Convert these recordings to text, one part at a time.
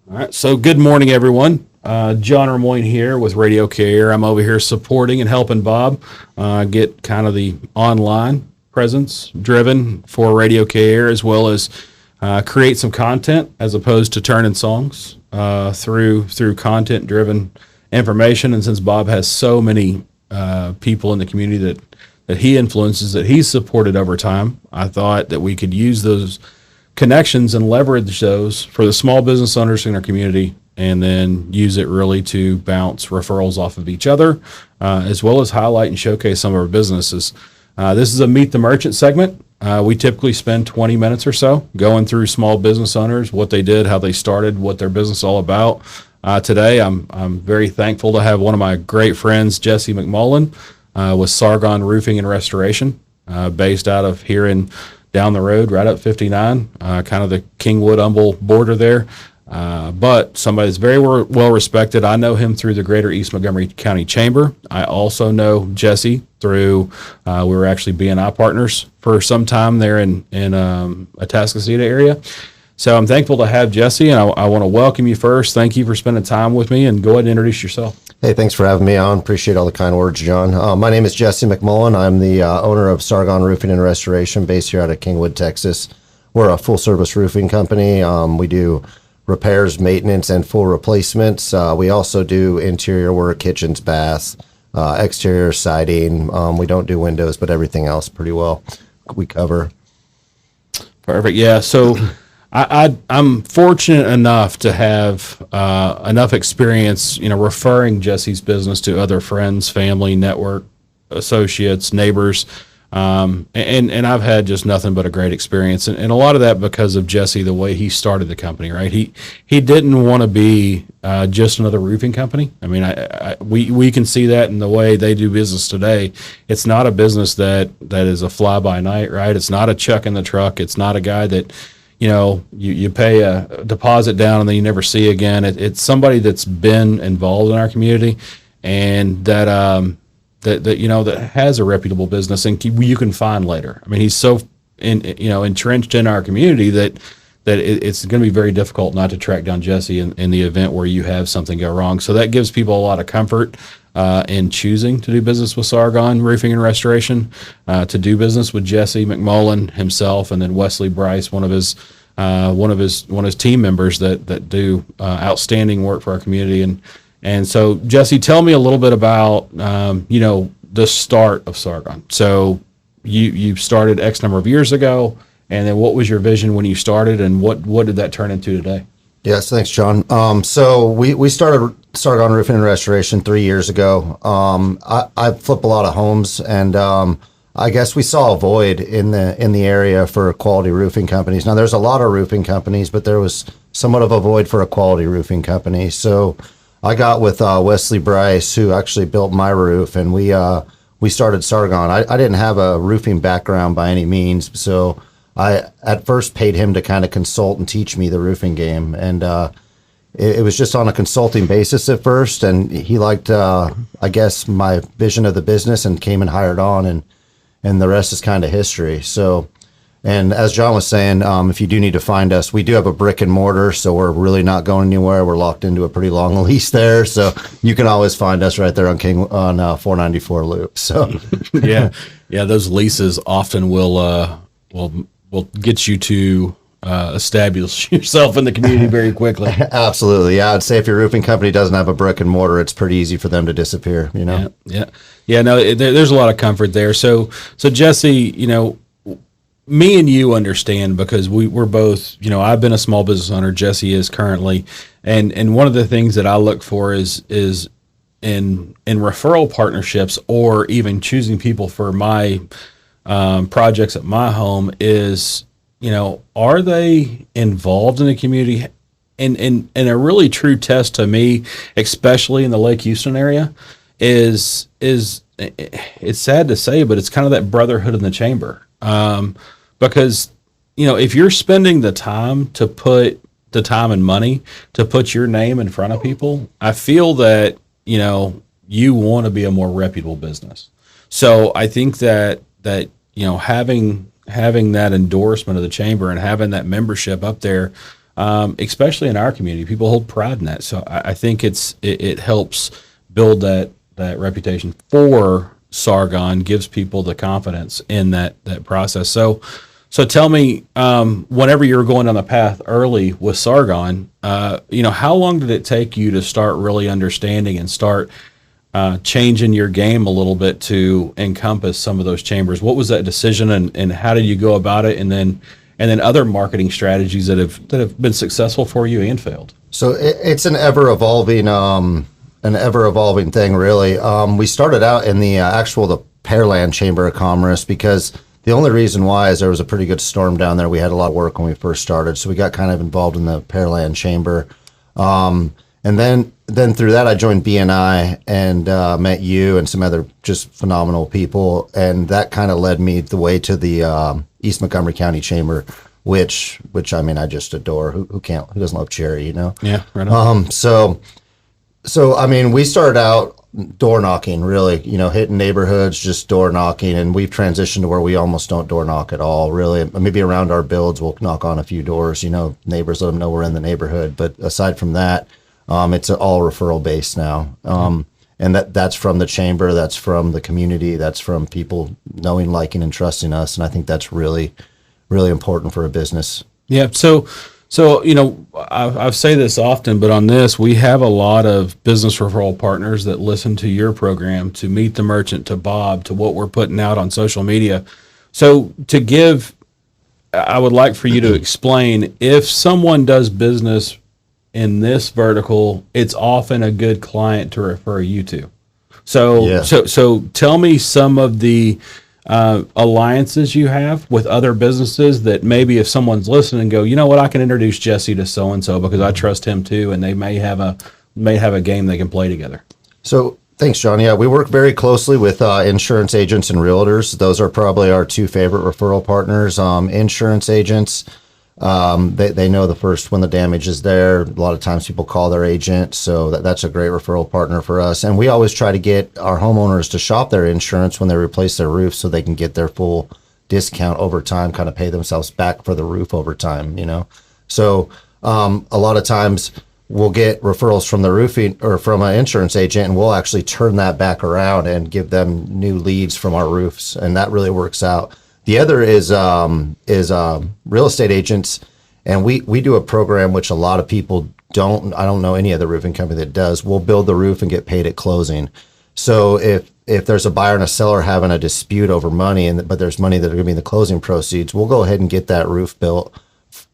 All right, so good morning, everyone. John Ramoyne here with RadioKair. I'm over here supporting and helping Bob get kind of the online presence driven for RadioKair, as well as create some content as opposed to turning songs through content driven information. And since Bob has so many people in the community that he influences, that he's supported over time, I thought that we could use those connections and leverage those for the small business owners in our community, and then use it really to bounce referrals off of each other, as well as highlight and showcase some of our businesses. This is a Meet the Merchant segment. We typically spend 20 minutes or so going through small business owners, what they did, how they started, what their business is all about. Today, I'm very thankful to have one of my great friends, Jesse McMullen, with Sargon Roofing and Restoration, based out of here in down the road, right up 59, kind of the Kingwood-Humble border there. But somebody that's very well respected. I know him through the Greater East Montgomery County Chamber. I also know Jesse through, we were actually BNI partners for some time there in Atascocita area. So I'm thankful to have Jesse, and I want to welcome you first. Thank you for spending time with me, and go ahead and introduce yourself. Hey, thanks for having me on. Appreciate all the kind words, John. My name is Jesse McMullen. I'm the owner of Sargon Roofing and Restoration, based here out of Kingwood, Texas. We're a full-service roofing company. We do repairs, maintenance, and full replacements. We also do interior work, kitchens, baths, exterior siding. We don't do windows, but everything else pretty well we cover. Perfect. Yeah. So I'm fortunate enough to have enough experience, referring Jesse's business to other friends, family, network, associates, neighbors. And I've had just nothing but a great experience, and a lot of that because of Jesse, the way he started the company, right? He didn't want to be just another roofing company. I mean, we can see that in the way they do business today. It's not a business that is a fly by night, right? It's not a chuck in the truck. It's not a guy that, you pay a deposit down and then you never see again. It's somebody that's been involved in our community, and that has a reputable business and you can find later. I mean, he's so entrenched in our community that it's going to be very difficult not to track down Jesse in the event where you have something go wrong. So that gives people a lot of comfort in choosing to do business with Sargon Roofing and Restoration, to do business with Jesse McMullen himself, and then Wesley Bryce, one of his team members that do outstanding work for our community. And so, Jesse, tell me a little bit about, the start of Sargon. So you started X number of years ago, and then what was your vision when you started, and what did that turn into today? Yes, thanks, John. So we started Sargon Roofing and Restoration 3 years ago. I flip a lot of homes, and I guess we saw a void in the area for quality roofing companies. Now, there's a lot of roofing companies, but there was somewhat of a void for a quality roofing company. So I got with Wesley Bryce, who actually built my roof, and we started Sargon. I didn't have a roofing background by any means, so I at first paid him to kind of consult and teach me the roofing game, and it was just on a consulting basis at first, and he liked, I guess, my vision of the business and came and hired on, and the rest is kind of history. So, and as John was saying, if you do need to find us, we do have a brick and mortar, so we're really not going anywhere. We're locked into a pretty long lease there, so you can always find us right there on 494 Loop. So, yeah, those leases often will get you to establish yourself in the community very quickly. Absolutely. Yeah, I'd say if your roofing company doesn't have a brick and mortar, it's pretty easy for them to disappear, Yeah, no, there's a lot of comfort there. So Jesse, me and you understand, because we're both, I've been a small business owner, Jesse is currently, and one of the things that I look for is in referral partnerships, or even choosing people for my projects at my home is, are they involved in the community? And a really true test to me, especially in the Lake Houston area, is it's sad to say, but it's kind of that brotherhood in the chamber. Because, if you're spending the time to put the time and money to put your name in front of people, I feel that, you want to be a more reputable business. So I think that having that endorsement of the chamber and having that membership up there especially in our community. People hold pride in that. So I think it helps build that reputation for Sargon, gives people the confidence in that process. So tell me, whenever you were going down the path early with Sargon, how long did it take you to start really understanding and start changing your game a little bit to encompass some of those chambers? What was that decision, and how did you go about it? And then other marketing strategies that have been successful for you and failed. So it's an ever evolving thing, really. We started out in the Pearland Chamber of Commerce because the only reason why is there was a pretty good storm down there. We had a lot of work when we first started, so we got kind of involved in the Pearland Chamber. And then through that, I joined BNI and met you and some other just phenomenal people, and that kind of led me the way to the East Montgomery County Chamber, which I mean I just adore. Who doesn't love Cherry, Yeah, right on. So I mean, we started out door knocking, really, hitting neighborhoods, just door knocking, and we've transitioned to where we almost don't door knock at all, really. Maybe around our builds, we'll knock on a few doors, neighbors, let them know we're in the neighborhood. But aside from that, it's all referral based now. And that's from the chamber, that's from the community, that's from people knowing, liking, and trusting us. And I think that's really, really important for a business. Yeah. So I say this often, but on this, we have a lot of business referral partners that listen to your program, to Meet the Merchant, to Bob, to what we're putting out on social media. So I would like for you to explain, if someone does business in this vertical, it's often a good client to refer you to. So tell me some of the alliances you have with other businesses that maybe if someone's listening and go, you know what, I can introduce Jesse to so-and-so because I trust him too, and they may have a game they can play together. So thanks, John. Yeah, we work very closely with insurance agents and realtors. Those are probably our two favorite referral partners. Insurance agents, they know the first when the damage is there. A lot of times people call their agent, so that's a great referral partner for us. And we always try to get our homeowners to shop their insurance when they replace their roof so they can get their full discount over time, kind of pay themselves back for the roof over time, So a lot of times we'll get referrals from the roofing or from an insurance agent, and we'll actually turn that back around and give them new leads from our roofs, and that really works out. The other is real estate agents, and we do a program which a lot of people don't. I don't know any other roofing company that does. We'll build the roof and get paid at closing. So if there's a buyer and a seller having a dispute over money, but there's money that are going to be in the closing proceeds, we'll go ahead and get that roof built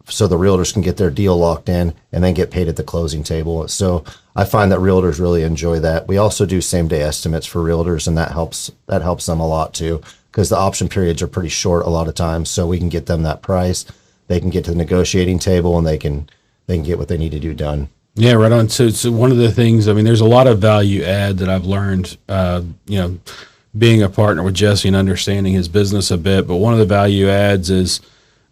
so the realtors can get their deal locked in and then get paid at the closing table. So I find that realtors really enjoy that. We also do same day estimates for realtors, and that helps them a lot too, because the option periods are pretty short a lot of times. So we can get them that price. They can get to the negotiating table, and they can get what they need to do done. Yeah, right on. So one of the things, I mean, there's a lot of value add that I've learned, being a partner with Jesse and understanding his business a bit. But one of the value adds is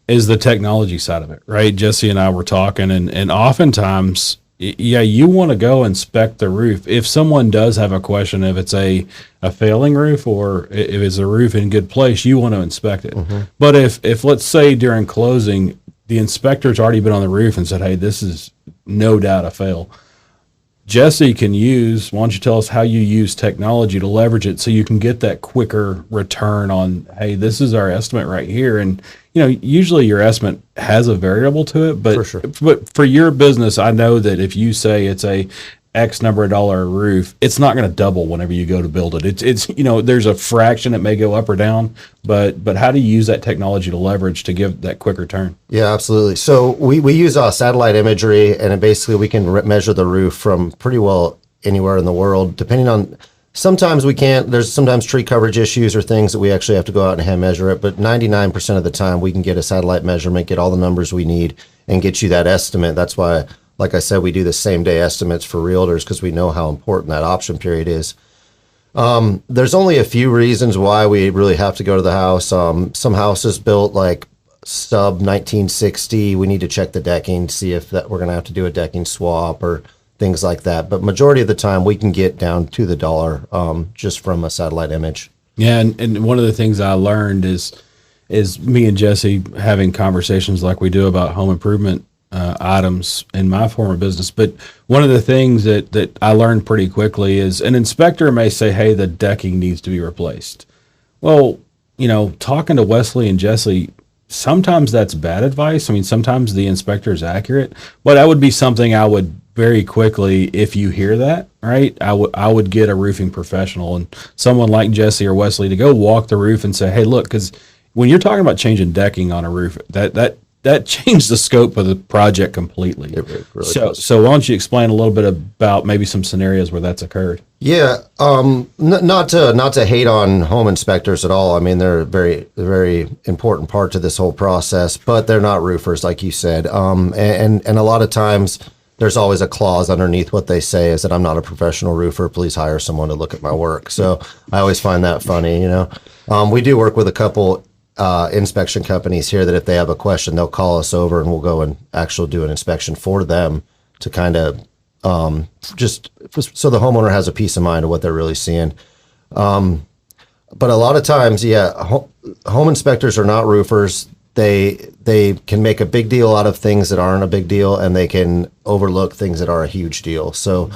the technology side of it, right? Jesse and I were talking, and oftentimes, you want to go inspect the roof. If someone does have a question, if it's a failing roof or if it's a roof in good place, you want to inspect it. Mm-hmm. But if let's say during closing, the inspector's already been on the roof and said, hey, this is no doubt a fail, Jesse can use, why don't you tell us how you use technology to leverage it so you can get that quicker return on, hey, this is our estimate right here. And, usually your estimate has a variable to it, but, for sure. But for your business, I know that if you say it's a X number of dollar roof, it's not going to double whenever you go to build it. It's there's a fraction that may go up or down, but how do you use that technology to leverage to give that quick return? Yeah, absolutely. So we use satellite imagery, and basically we can measure the roof from pretty well anywhere in the world, depending on. Sometimes we can't. There's sometimes tree coverage issues or things that we actually have to go out and hand measure it. But 99% of the time, we can get a satellite measurement, get all the numbers we need, and get you that estimate. That's why, like I said, we do the same day estimates for realtors because we know how important that option period is. There's only a few reasons why we really have to go to the house. Some houses built like sub 1960, we need to check the decking, see if we're going to have to do a decking swap or things like that. But majority of the time we can get down to the dollar just from a satellite image. Yeah, and one of the things I learned is me and Jesse having conversations like we do about home improvement items in my former business. But one of the things that I learned pretty quickly is an inspector may say, hey, the decking needs to be replaced. Well, talking to Wesley and Jesse, sometimes that's bad advice. I mean, sometimes the inspector is accurate, but that would be something I would very quickly, if you hear that, right, I would get a roofing professional and someone like Jesse or Wesley to go walk the roof and say, hey, look, because when you're talking about changing decking on a roof, that changed the scope of the project completely. It really does. So why don't you explain a little bit about maybe some scenarios where that's occurred? Yeah, not to hate on home inspectors at all. I mean, they're a very, very important part to this whole process, but they're not roofers, like you said. And a lot of times there's always a clause underneath what they say is that I'm not a professional roofer. Please hire someone to look at my work. So I always find that funny. We do work with a couple inspection companies here that if they have a question, they'll call us over and we'll go and actually do an inspection for them to kind of just so the homeowner has a peace of mind of what they're really seeing. But a lot of times, home inspectors are not roofers. They can make a big deal out of things that aren't a big deal, and they can overlook things that are a huge deal. So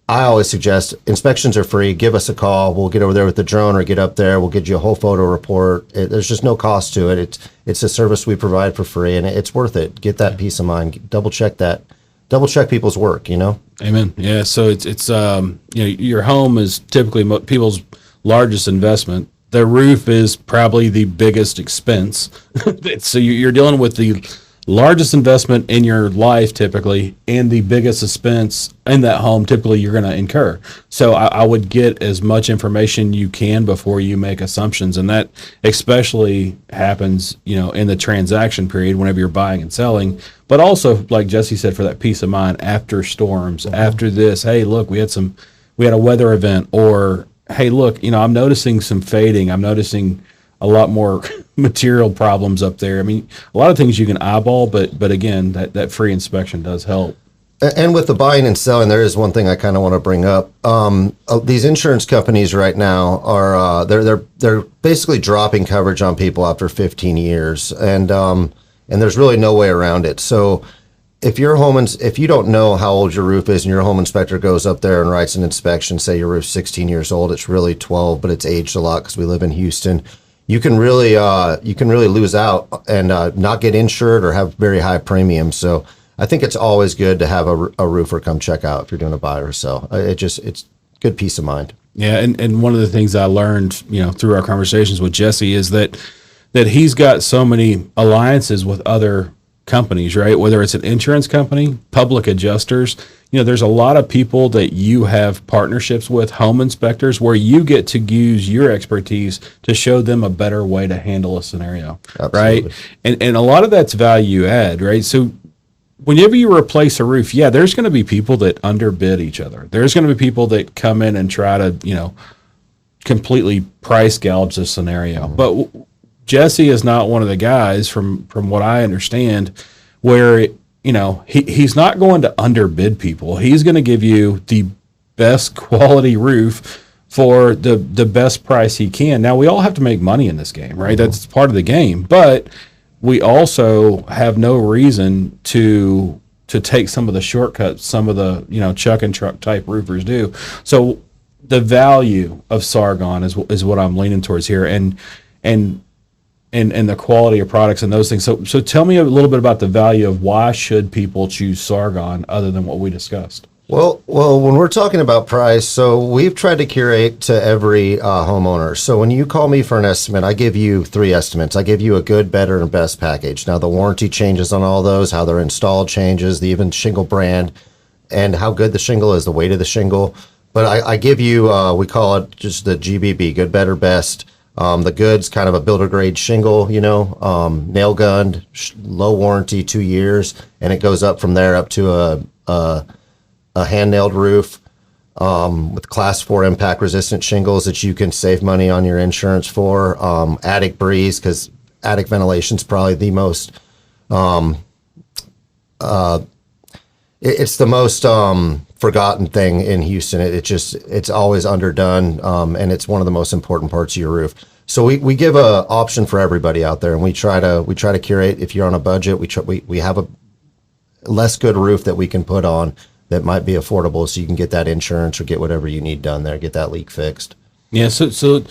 I always suggest inspections are free. Give us a call. We'll get over there with the drone or get up there. We'll get you a whole photo report. There's just no cost to it. It's a service we provide for free, and it's worth it. Get that peace of mind. Double check people's work, Amen. Yeah. So it's your home is typically people's largest investment. The roof is probably the biggest expense. So you're dealing with the largest investment in your life typically, and the biggest expense in that home typically you're going to incur. So I would get as much information you can before you make assumptions, and that especially happens in the transaction period whenever you're buying and selling, but also like Jesse said, for that peace of mind after storms, after this, hey look, we had a weather event, or hey look, I'm noticing some fading, I'm noticing a lot more material problems up there. I mean, a lot of things you can eyeball, but again, that free inspection does help. And with the buying and selling, there is one thing I kind of want to bring up. These insurance companies right now are they're basically dropping coverage on people after 15 years, and there's really no way around it. So if you don't know how old your roof is, and your home inspector goes up there and writes an inspection, say your roof's 16 years old, it's really 12, but it's aged a lot because we live in Houston. You can really lose out and not get insured or have very high premiums. So I think it's always good to have a roofer come check out if you're doing a buy or sell. It's good peace of mind. Yeah, and one of the things I learned, through our conversations with Jesse is that he's got so many alliances with other companies, right? Whether it's an insurance company, public adjusters, there's a lot of people that you have partnerships with, home inspectors, where you get to use your expertise to show them a better way to handle a scenario. Absolutely. Right? And a lot of that's value add, right? So whenever you replace a roof, there's going to be people that underbid each other. There's going to be people that come in and try to, completely price gouge the scenario. Mm-hmm. But Jesse is not one of the guys, from what I understand, where he's not going to underbid people. He's going to give you the best quality roof for the best price he can. Now, we all have to make money in this game, right? Mm-hmm. That's part of the game, but we also have no reason to take some of the shortcuts some of the chuck and truck type roofers do. So the value of Sargon is what I'm leaning towards here, and the quality of products and those things. So tell me a little bit about the value of why should people choose Sargon other than what we discussed. Well, when we're talking about price, so we've tried to curate to every homeowner. So when you call me for an estimate, I give you 3 estimates. I give you a good, better, and best package. Now the warranty changes on all those, how they're installed changes, the even shingle brand, and how good the shingle is, the weight of the shingle. But I give you, we call it just the GBB, good, better, best. The good's kind of a builder grade shingle, nail gunned, low warranty, 2 years, and it goes up from there up to a hand nailed roof with class 4 impact resistant shingles that you can save money on your insurance for. Attic breeze, because attic ventilation is probably the most it's the most forgotten thing in Houston. It's always underdone, and it's one of the most important parts of your roof. So we give a option for everybody out there, and we try to curate. If you're on a budget, we have less good roof that we can put on that might be affordable, so you can get that insurance or get whatever you need done there, get that leak fixed. Yeah. So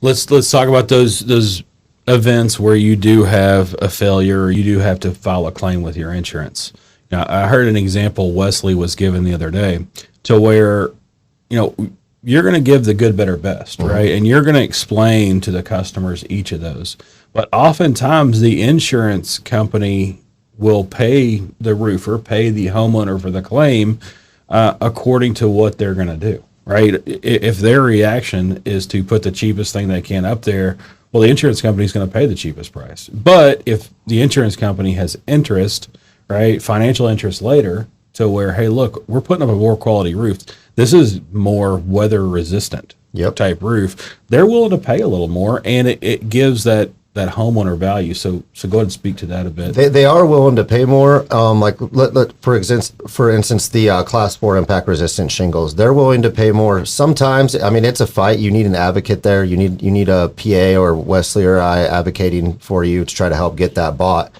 let's talk about those events where you do have a failure or you do have to file a claim with your insurance. Now, I heard an example Wesley was given the other day to where, you're going to give the good, better, best, right? And you're going to explain to the customers each of those. But oftentimes the insurance company will pay the roofer, pay the homeowner for the claim according to what they're going to do, right? If their reaction is to put the cheapest thing they can up there, well, the insurance company is going to pay the cheapest price. But if the insurance company has interest, right, financial interest later, to where, hey, look, we're putting up a more quality roof. This is more weather resistant type roof. They're willing to pay a little more, and it gives that homeowner value. So go ahead and speak to that a bit. They are willing to pay more. Like for instance, the Class 4 impact resistant shingles, they're willing to pay more. Sometimes, I mean, it's a fight. You need an advocate there. You need a PA or Wesley or I advocating for you to try to help get that bought.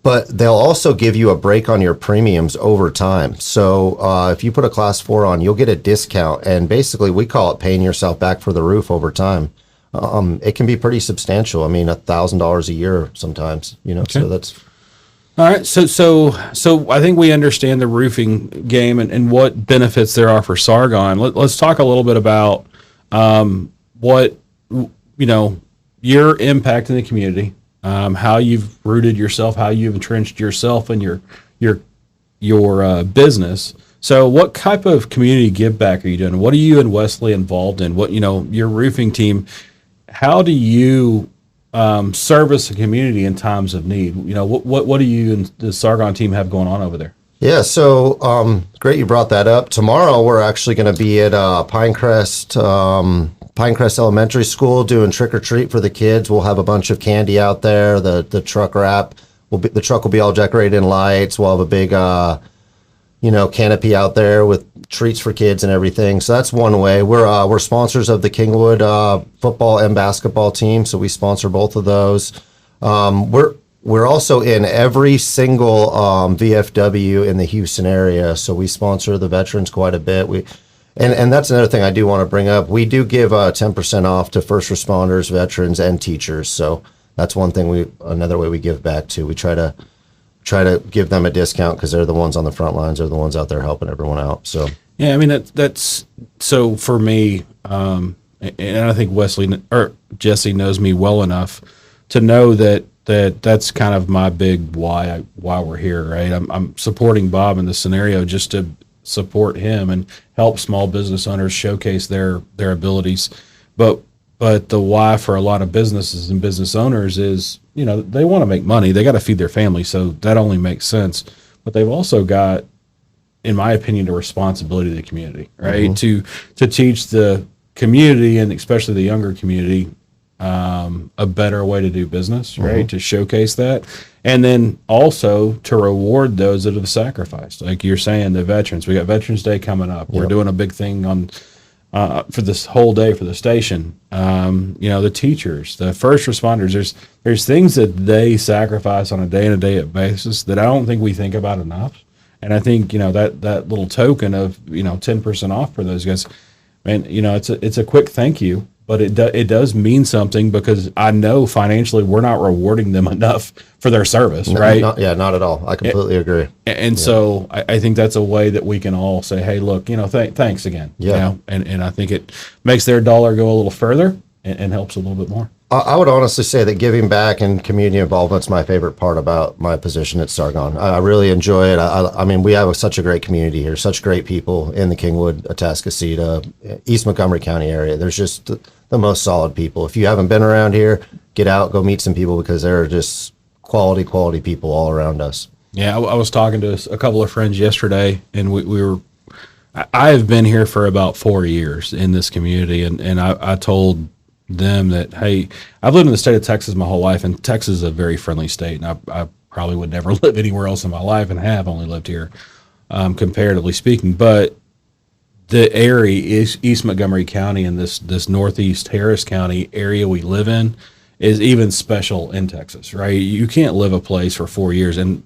But they'll also give you a break on your premiums over time. So if you put a Class 4 on, you'll get a discount. And basically, we call it paying yourself back for the roof over time. It can be pretty substantial. I mean, $1,000 a year sometimes, Okay. So that's... All right. So I think we understand the roofing game and what benefits there are for Sargon. Let's talk a little bit about what, your impact in the community. How you've rooted yourself, how you've entrenched yourself and your business. So what type of community give back are you doing? What are you and Wesley involved in? What, your roofing team, how do you service the community in times of need? What do you and the Sargon team have going on over there? Yeah, so great you brought that up. Tomorrow we're actually going to be at Pinecrest Elementary School doing trick or treat for the kids. We'll have a bunch of candy out there. The truck wrap the truck will be all decorated in lights. We'll have a big canopy out there with treats for kids and everything. So that's one way. We're sponsors of the Kingwood football and basketball team, so we sponsor both of those. We're also in every single VFW in the Houston area, so we sponsor the veterans quite a bit. And that's another thing I do want to bring up. We do give 10% off to first responders, veterans, and teachers. So that's another way we give back too. We try to give them a discount because they're the ones on the front lines. They're the ones out there helping everyone out. So yeah, I mean that's so for me, and I think Wesley or Jesse knows me well enough to know that's kind of my big why we're here, right? I'm supporting Bob in this scenario just to support him and help small business owners showcase their abilities. But the why for a lot of businesses and business owners is, they want to make money. They got to feed their family. So that only makes sense. But they've also got, in my opinion, a responsibility to the community, right? Mm-hmm. To teach the community and especially the younger community a better way to do business, right? Mm-hmm. To showcase that. And then also to reward those that have sacrificed. Like you're saying, the veterans. We got Veterans Day coming up. Yep. We're doing a big thing on for this whole day for the station. The teachers, the first responders. There's things that they sacrifice on a day-to-day basis that I don't think we think about enough. And I think that little token of 10% off for those guys. Man, it's a quick thank you. But it does mean something because I know financially we're not rewarding them enough for their service, right? Not at all. I completely agree. And so I think that's a way that we can all say, hey, look, thanks again. Yeah. And I think it makes their dollar go a little further and helps a little bit more. I would honestly say that giving back and community involvement is my favorite part about my position at Sargon. I really enjoy it. I mean, we have such a great community here, such great people in the Kingwood, Atascocita, East Montgomery County area. There's just the most solid people. If you haven't been around here, get out, go meet some people because they're just quality people all around us. Yeah, I was talking to a couple of friends yesterday, and I have been here for about 4 years in this community, and I told them that, hey, I've lived in the state of Texas my whole life, and Texas is a very friendly state, and I probably would never live anywhere else in my life and have only lived here, comparatively speaking. But the area is East Montgomery County and this Northeast Harris County area we live in is even special in Texas, right? You can't live a place for 4 years. And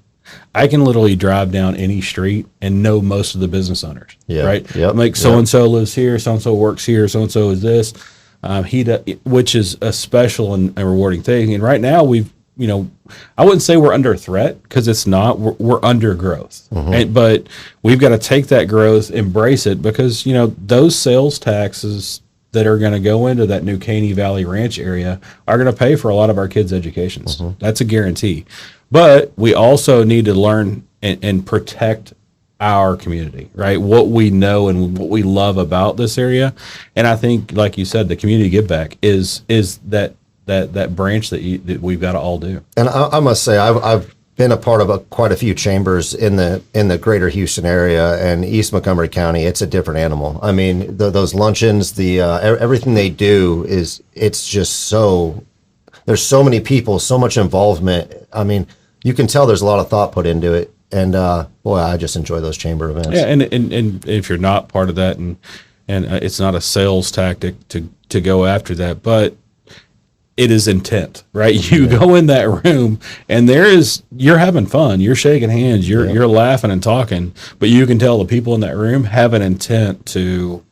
I can literally drive down any street and know most of the business owners. Yeah. Right. Yep. Like so and so lives here, so and so works here, so and so is this. Which is a special and rewarding thing. And right now I wouldn't say we're under threat because it's not. We're under growth, but we've got to take that growth, embrace it, because those sales taxes that are going to go into that New Caney Valley Ranch area are going to pay for a lot of our kids' educations. That's a guarantee. But we also need to learn and protect our community, right? What we know and what we love about this area. And I think, like you said, the community give back is that branch that we've got to all do. And I must say, I've been a part of quite a few chambers in the greater Houston area and East Montgomery County. It's a different animal. I mean, those luncheons, everything they do it's just so, there's so many people, so much involvement. I mean, you can tell there's a lot of thought put into it. And boy, I just enjoy those chamber events. Yeah, and if you're not part of that, and it's not a sales tactic to go after that, but it is intent, right? You go in that room, and you're having fun, you're shaking hands, you're laughing and talking, but you can tell the people in that room have an intent to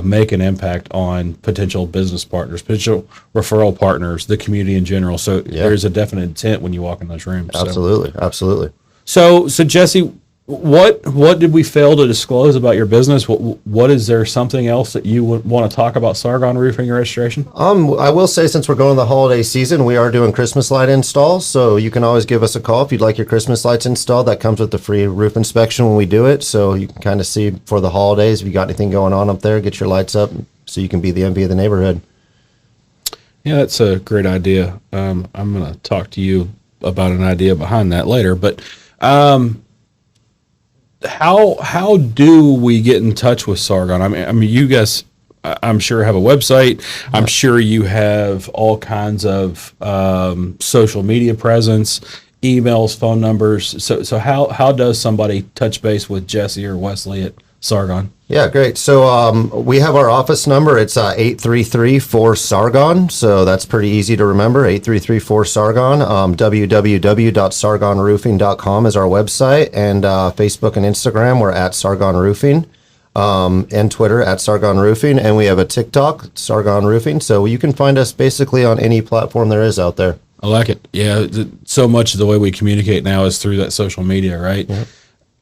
make an impact on potential business partners, potential referral partners, the community in general. So there's a definite intent when you walk in those rooms. Absolutely. So Jesse, what did we fail to disclose about your business? What is there something else that you would want to talk about Sargon Roofing Restoration? I will say, since we're going to the holiday season, we are doing Christmas light installs. So you can always give us a call if you'd like your Christmas lights installed. That comes with the free roof inspection when we do it. So you can kind of see for the holidays, if you got anything going on up there, get your lights up so you can be the envy of the neighborhood. Yeah, that's a great idea. I'm going to talk to you about an idea behind that later, but how do we get in touch with Sargon? I mean, you guys, I'm sure have a website. I'm sure you have all kinds of social media presence, emails, phone numbers. So how does somebody touch base with Jesse or Wesley at Sargon? Yeah, great. So we have our office number. It's 833-4-SARGON. So that's pretty easy to remember, 833-4-SARGON. www.sargonroofing.com is our website. And Facebook and Instagram, we're at Sargon Roofing. And Twitter at Sargon Roofing. And we have a TikTok, Sargon Roofing. So you can find us basically on any platform there is out there. I like it. Yeah, so much of the way we communicate now is through that social media, right? Yeah.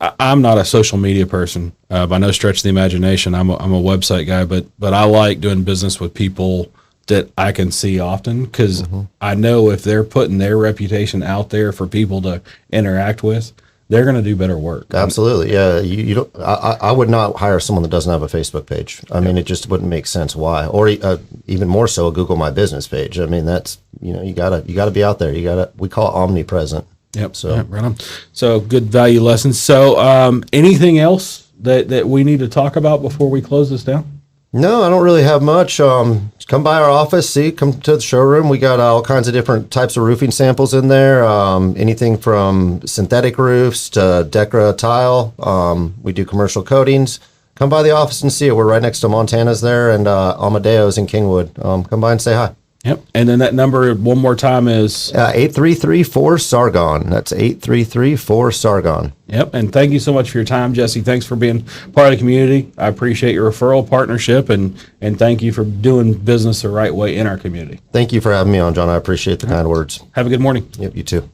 I'm not a social media person by no stretch of the imagination. I'm a website guy, but I like doing business with people that I can see often, because I know if they're putting their reputation out there for people to interact with, they're going to do better work. Absolutely. Yeah. You don't, I would not hire someone that doesn't have a Facebook page. I mean, it just wouldn't make sense. Why? Or even more so, a Google My Business page. I mean, that's, you gotta be out there. We call it omnipresent. Yep. So right on. So good value lessons. So anything else that we need to talk about before we close this down? No, I don't really have much. Come by our office, come to the showroom. We got all kinds of different types of roofing samples in there. Anything from synthetic roofs to Decra tile. We do commercial coatings. Come by the office and see it. We're right next to Montana's there and Amadeo's in Kingwood. Come by and say hi. Yep. And then that number one more time is 833-4-SARGON. That's 833-4-SARGON. Yep. And thank you so much for your time, Jesse. Thanks for being part of the community. I appreciate your referral partnership, and thank you for doing business the right way in our community. Thank you for having me on, John. I appreciate the kind words. Have a good morning. Yep, you too.